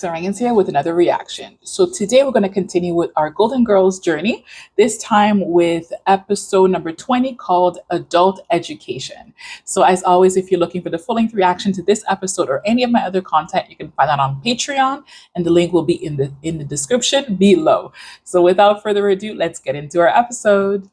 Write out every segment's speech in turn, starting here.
Rangans here with another reaction. So today we're going to continue with our Golden Girls journey, this time with episode number 20 called Adult Education. So as always, if you're looking for the full-length reaction to this episode or any of my other content, you can find that on Patreon, and the link will be in the description below. So without further ado, let's get into our episode.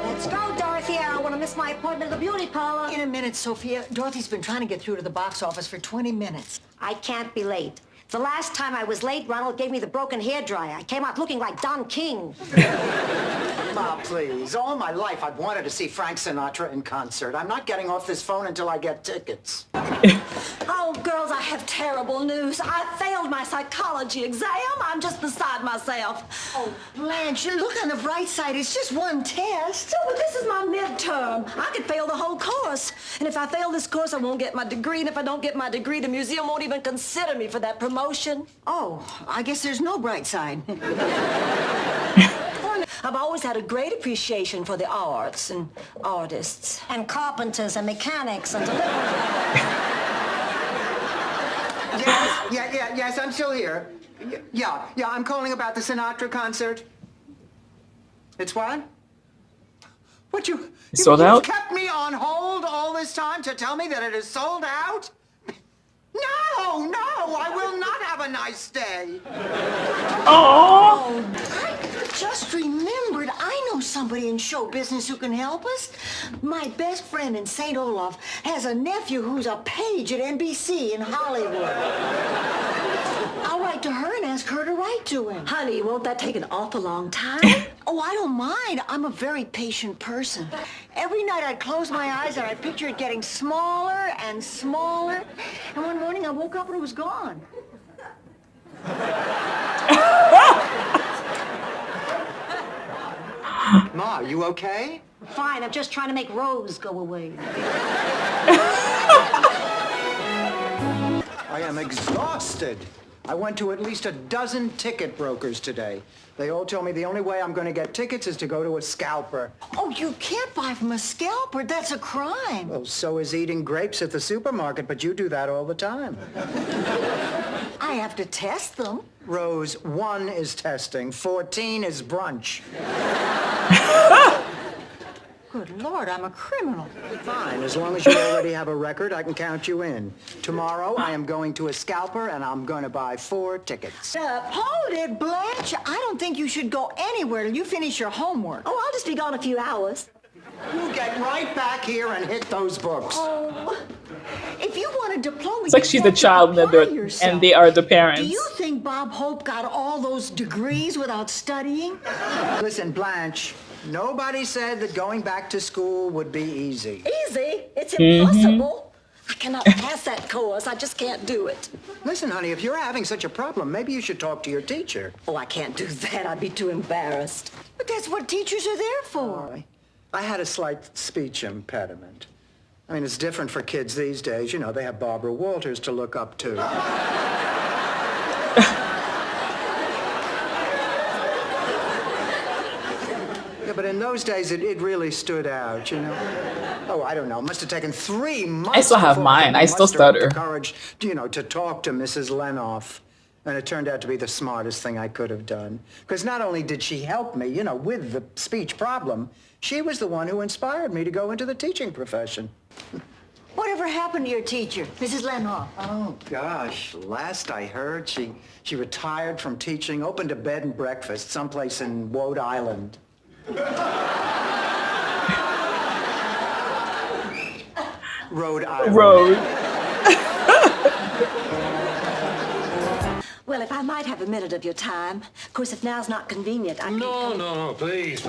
Let's go, Dorothy. I don't want to miss my appointment at the beauty parlor. In a minute, Sophia. Dorothy's been trying to get through to the box office for 20 minutes. I can't be late. The last time I was late, Ronald gave me the broken hairdryer. I came out looking like Don King. Ma, please. All my life I've wanted to see Frank Sinatra in concert. I'm not getting off this phone until I get tickets. Oh, girls, I have terrible news. I failed my psychology exam. I'm just beside myself. Oh, Blanche, look on the bright side. It's just one test. Oh, but this is my midterm. I could fail the whole course. And if I fail this course, I won't get my degree. And if I don't get my degree, the museum won't even consider me for that promotion. Oh, I guess there's no bright side. I've always had a great appreciation for the arts and artists. And carpenters and mechanics and delivery. Yes, I'm still here. Yeah, I'm calling about the Sinatra concert. It's what? What you sold out? Kept me on hold all this time to tell me that it is sold out? No, I will not have a nice day. Oh, I just remembered. I know somebody in show business who can help us. My best friend in St. Olaf has a nephew who's a page at NBC in Hollywood. I'll write to her and ask her to write to him. Honey, won't that take an awful long time? Oh, I don't mind. I'm a very patient person. Every night I'd close my eyes and I'd picture it getting smaller and smaller. And one morning I woke up and it was gone. Ma, you okay? Fine, I'm just trying to make Rose go away. I am exhausted. I went to at least a dozen ticket brokers today. They all told me the only way I'm going to get tickets is to go to a scalper. Oh, you can't buy from a scalper. That's a crime. Well, so is eating grapes at the supermarket, but you do that all the time. I have to test them. Rose, 1 is testing, 14 is brunch. Good Lord, I'm a criminal. Fine, as long as you already have a record, I can count you in. Tomorrow, I am going to a scalper, and I'm going to buy 4 tickets. Hold it, Blanche. I don't think you should go anywhere till you finish your homework. Oh, I'll just be gone a few hours. You get right back here and hit those books. Oh, if you want a diploma, It's like she's the child and they are the parents. Do you think Bob Hope got all those degrees without studying? Listen, Blanche, nobody said that going back to school would be easy. Easy? It's impossible. I cannot pass that course. I just can't do it. Listen, honey, if you're having such a problem, maybe you should talk to your teacher. Oh, I can't do that. I'd be too embarrassed. But that's what teachers are there for. I had a slight speech impediment. I mean, it's different for kids these days. You know, they have Barbara Walters to look up to. Yeah, but in those days, it really stood out, you know. Oh, I don't know. It must have taken 3 months. I still have mine. I still stutter. The courage, to talk to Mrs. Lenoff. And it turned out to be the smartest thing I could have done. Because not only did she help me, with the speech problem, she was the one who inspired me to go into the teaching profession. Whatever happened to your teacher, Mrs. Lenoff? Oh, gosh. Last I heard, she retired from teaching, opened a bed and breakfast someplace in Rhode Island. Rhode Island. Well, if I might have a minute of your time. Of course, if now's not convenient, I can... No, please.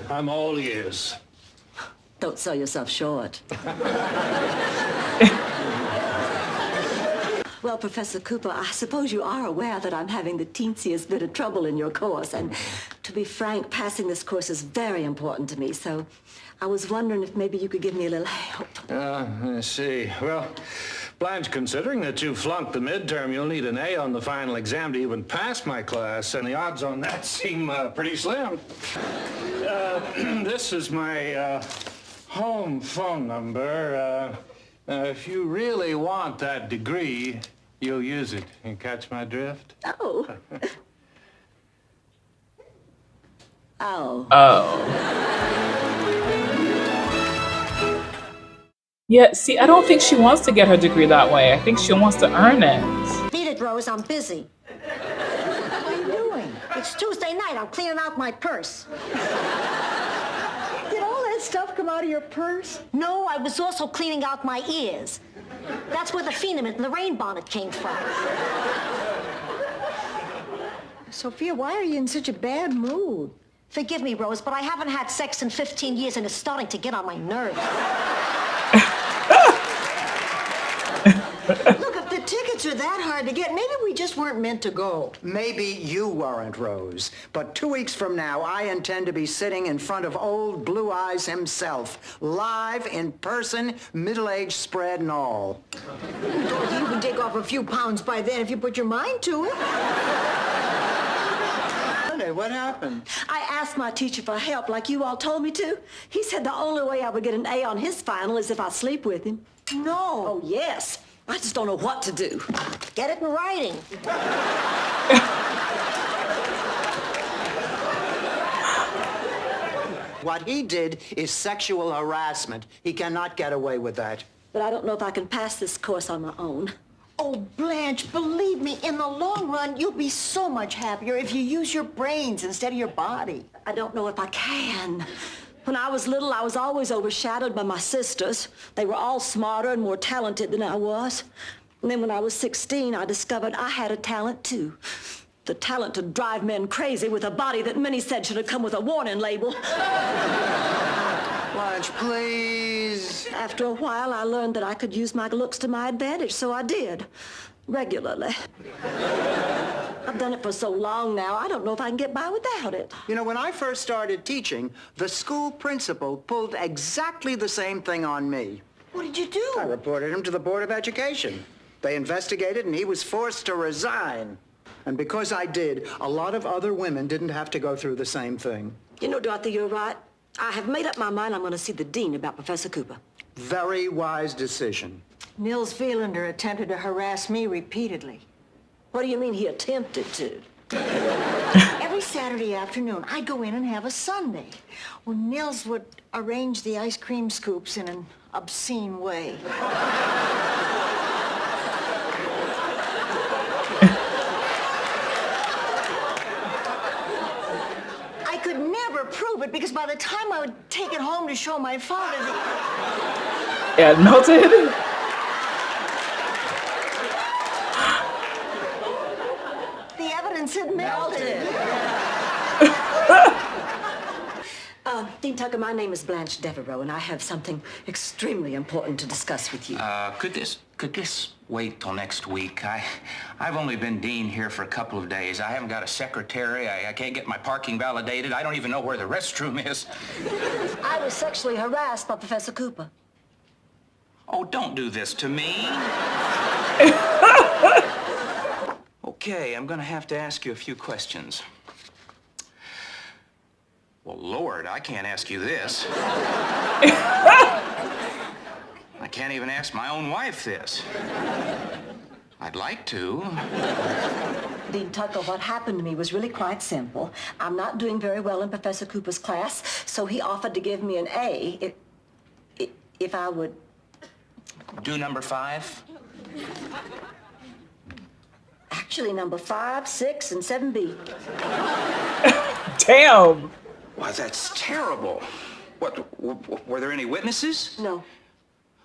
I'm all ears. Don't sell yourself short. Well, Professor Cooper, I suppose you are aware that I'm having the teensiest bit of trouble in your course. And to be frank, passing this course is very important to me. So I was wondering if maybe you could give me a little help. I see. Well, Blanche, considering that you flunked the midterm, you'll need an A on the final exam to even pass my class, and the odds on that seem pretty slim. This is my home phone number. If you really want that degree, You'll use it and catch my drift? Oh. Oh. Yeah, see, I don't think she wants to get her degree that way. I think she wants to earn it. Beat it, Rose. I'm busy. What are you doing? It's Tuesday night. I'm cleaning out my purse. Did all that stuff come out of your purse? No, I was also cleaning out my ears. That's where the phenomenon and the rain bonnet came from. Sophia, why are you in such a bad mood? Forgive me, Rose, but I haven't had sex in 15 years and it's starting to get on my nerves. Look, if the tickets are that hard to get, maybe we just weren't meant to go. Maybe you weren't, Rose. But 2 weeks from now, I intend to be sitting in front of old Blue Eyes himself, live, in person, middle-aged spread and all. Dorothy, you can take off a few pounds by then if you put your mind to it. Honey, what happened? I asked my teacher for help like you all told me to. He said the only way I would get an A on his final is if I sleep with him. No. Oh, yes. I just don't know what to do. Get it in writing. What he did is sexual harassment. He cannot get away with that. But I don't know if I can pass this course on my own. Oh, Blanche, believe me, in the long run, you'll be so much happier if you use your brains instead of your body. I don't know if I can. When I was little, I was always overshadowed by my sisters. They were all smarter and more talented than I was. And then when I was 16, I discovered I had a talent too. The talent to drive men crazy with a body that many said should have come with a warning label. Blanche, please. After a while, I learned that I could use my looks to my advantage, so I did. Regularly. I've done it for so long now, I don't know if I can get by without it. You know, when I first started teaching, the school principal pulled exactly the same thing on me. What did you do? I reported him to the Board of Education. They investigated, and he was forced to resign. And because I did, a lot of other women didn't have to go through the same thing. You know, Dorothy, you're right. I have made up my mind I'm going to see the dean about Professor Cooper. Very wise decision. Nils Vielander attempted to harass me repeatedly. What do you mean he attempted to? Every Saturday afternoon, I'd go in and have a sundae. Well, Nils would arrange the ice cream scoops in an obscene way. I could never prove it because by the time I would take it home to show my father, Yeah, melted. the evidence had melted. Dean Tucker, my name is Blanche Devereaux, and I have something extremely important to discuss with you. Could this wait till next week? I've only been dean here for a couple of days. I haven't got a secretary. I can't get my parking validated. I don't even know where the restroom is. I was sexually harassed by Professor Cooper. Oh, don't do this to me. Okay, I'm gonna have to ask you a few questions. Well, Lord, I can't ask you this. I can't even ask my own wife this. I'd like to. Dean Tucker, what happened to me was really quite simple. I'm not doing very well in Professor Cooper's class, so he offered to give me an A if I would... Do number 5? Actually, number 5, 6, and 7B. Damn. Why, that's terrible. What, were there any witnesses? No.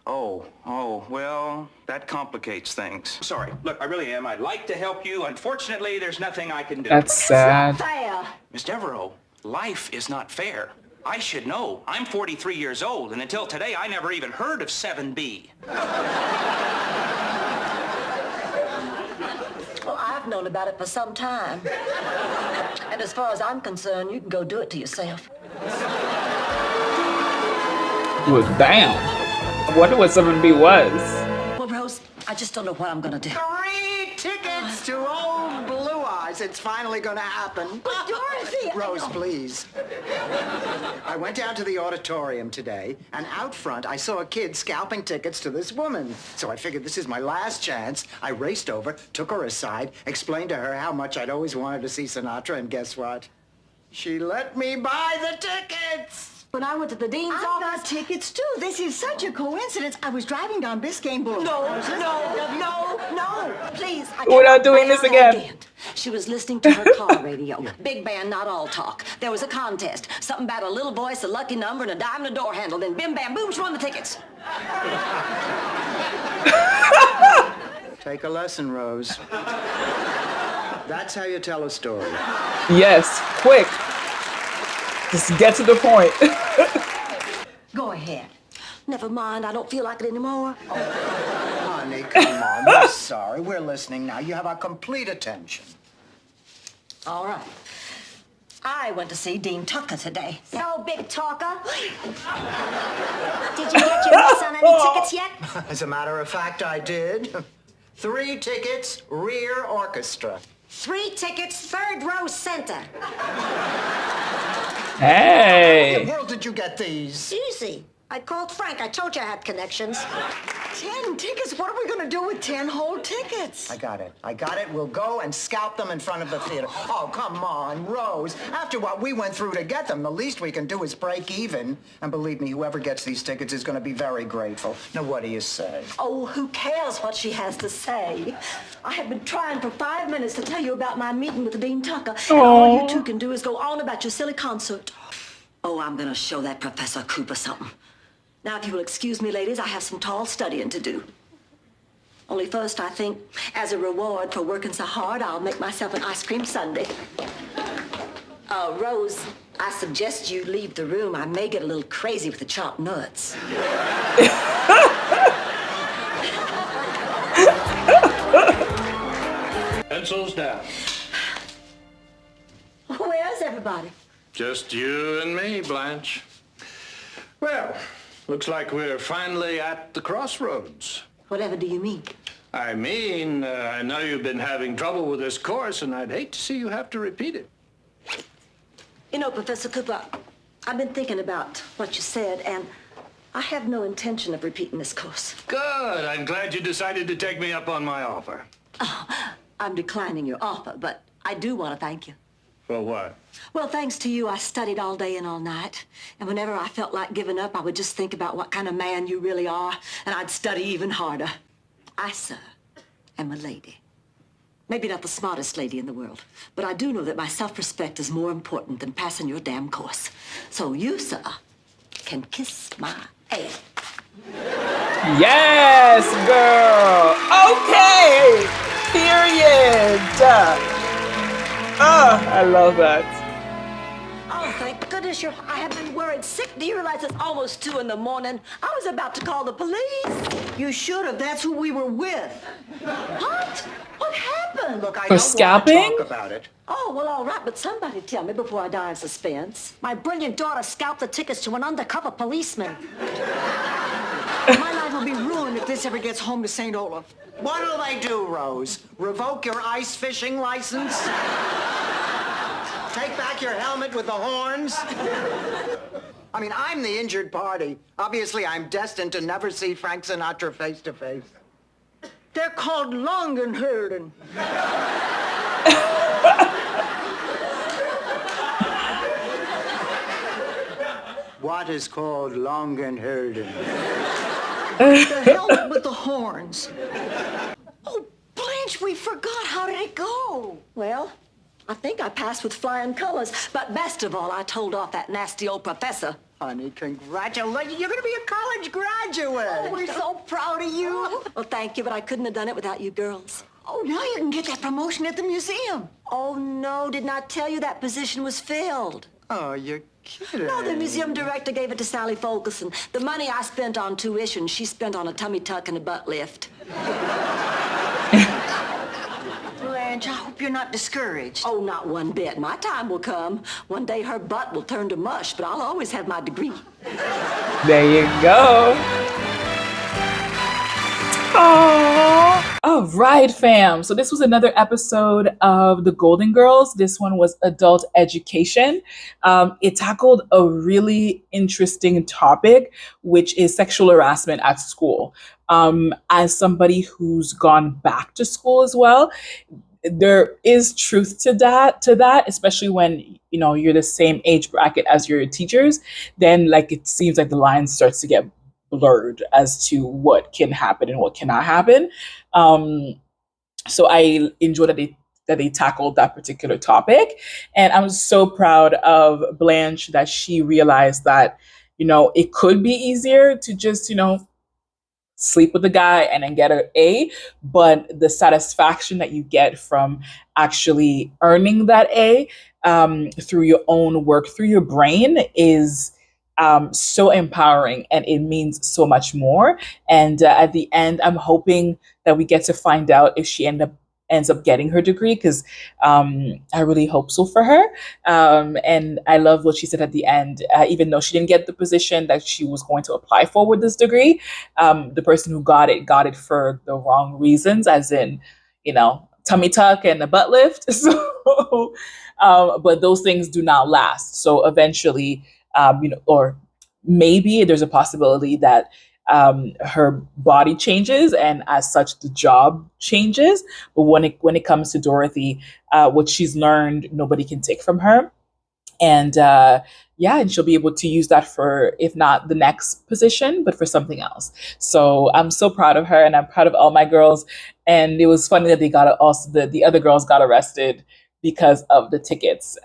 Oh, well, that complicates things. Sorry. Look, I really am. I'd like to help you. Unfortunately, there's nothing I can do. That's sad. Fair. Miss Devereaux, life is not fair. I should know. I'm 43 years old, and until today, I never even heard of 7B. Well, I've known about it for some time. And as far as I'm concerned, you can go do it to yourself. Well, damn. I wonder what 7B was. Well, Rose, I just don't know what I'm gonna do. 3 tickets to old Blue Eyes. Rose. It's finally gonna happen. But Dorothy, Rose, please. I went down to the auditorium today, and out front I saw a kid scalping tickets to this woman. So I figured this is my last chance. I raced over, took her aside, explained to her how much I'd always wanted to see Sinatra, and guess what? She let me buy the tickets! When I went to the dean's I office... got tickets, too. This is such a coincidence. I was driving down Biscayne Boulevard. No, please. We're not doing this again. She was listening to her car radio. Big band, not all talk. There was a contest. Something about a little voice, a lucky number, and a dime and a door handle. Then bim, bam, boom, she won the tickets. Take a lesson, Rose. That's how you tell a story. Yes, quick. Just get to the point. Go ahead. Never mind, I don't feel like it anymore. Honey, come on. We're sorry. We're listening now. You have our complete attention. All right. I went to see Dean Tucker today. So, big talker. Did you get your hands on any tickets yet? As a matter of fact, I did. 3 tickets, rear orchestra. 3 tickets, third row center. Hey. Where in the world did you get these? Easy. I called Frank. I told you I had connections. 10 tickets? What are we going to do with 10 whole tickets? I got it. We'll go and scalp them in front of the theater. Oh, come on, Rose. After what we went through to get them, the least we can do is break even. And believe me, whoever gets these tickets is going to be very grateful. Now, what do you say? Oh, who cares what she has to say? I have been trying for 5 minutes to tell you about my meeting with Dean Tucker. And all you two can do is go on about your silly concert. Oh, I'm going to show that Professor Cooper something. Now, if you will excuse me, ladies, I have some tall studying to do. Only first, I think, as a reward for working so hard, I'll make myself an ice cream sundae. Rose, I suggest you leave the room. I may get a little crazy with the chopped nuts. Pencils down. Where's everybody? Just you and me, Blanche. Well, looks like we're finally at the crossroads. Whatever do you mean? I mean, I know you've been having trouble with this course, and I'd hate to see you have to repeat it. You know, Professor Cooper, I've been thinking about what you said, and I have no intention of repeating this course. Good. I'm glad you decided to take me up on my offer. I'm declining your offer, but I do want to thank you. For what? Well, thanks to you, I studied all day and all night. And whenever I felt like giving up, I would just think about what kind of man you really are, and I'd study even harder. I, sir, am a lady. Maybe not the smartest lady in the world, but I do know that my self-respect is more important than passing your damn course. So you, sir, can kiss my ass. Yes, girl. Okay. Period. I love that. Oh, thank goodness I have been worried sick. Do you realize it's almost 2 in the morning? I was about to call the police. You should have. That's who we were with. What? What happened? Look, I For don't scalping? want to talk about it. Oh, well, all right, but somebody tell me before I die in suspense. My brilliant daughter scalped the tickets to an undercover policeman. My life will be ruined if this ever gets home to St. Olaf. What'll they do, Rose? Revoke your ice fishing license? Take back your helmet with the horns? I mean, I'm the injured party. Obviously, I'm destined to never see Frank Sinatra face to face. They're called Longenhurden. What is called Longenhurden? The helmet with the horns. Oh, Blanche, we forgot. How did it go? Well, I think I passed with flying colors, but best of all, I told off that nasty old professor. Honey, congratulations. You're going to be a college graduate. Oh, we're so proud of you. Well, thank you, but I couldn't have done it without you girls. Oh, now you can get that promotion at the museum. Oh, no, didn't I tell you that position was filled? Oh, you're kidding. No, the museum director gave it to Sally Fulkerson. The money I spent on tuition, she spent on a tummy tuck and a butt lift. Blanche, I hope you're not discouraged. Oh, not one bit. My time will come. One day her butt will turn to mush, but I'll always have my degree. There you go. Aww. All right, fam. So this was another episode of The Golden Girls. This one was adult education. It tackled a really interesting topic, which is sexual harassment at school. As somebody who's gone back to school as well, there is truth to that, especially when you're the same age bracket as your teachers. Then like it seems like the line starts to get blurred as to what can happen and what cannot happen. um so I enjoy that they tackled that particular topic, and I'm so proud of Blanche that she realized that it could be easier to just sleep with the guy and then get an A, but the satisfaction that you get from actually earning that A, through your own work, through your brain, is so empowering, and it means so much more. And at the end, I'm hoping that we get to find out if she ends up getting her degree, because I really hope so for her. And I love what she said at the end. Even though she didn't get the position that she was going to apply for with this degree, the person who got it for the wrong reasons, as in, tummy tuck and a butt lift. So, but those things do not last. So eventually, or maybe there's a possibility that her body changes, and as such the job changes. But when it comes to Dorothy, what she's learned nobody can take from her. And yeah, and she'll be able to use that for, if not the next position, but for something else. So I'm so proud of her, and I'm proud of all my girls. And it was funny that they got also the other girls got arrested because of the tickets.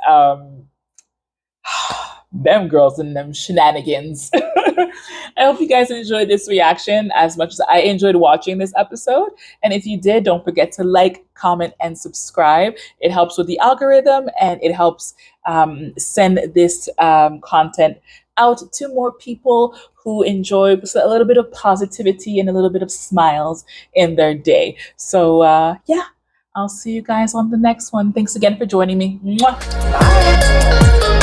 Them girls and them shenanigans. I hope you guys enjoyed this reaction as much as I enjoyed watching this episode. And if you did, don't forget to like, comment, and subscribe. It helps with the algorithm, and it helps send this content out to more people who enjoy a little bit of positivity and a little bit of smiles in their day. So yeah, I'll see you guys on the next one. Thanks again for joining me. Mwah. Bye.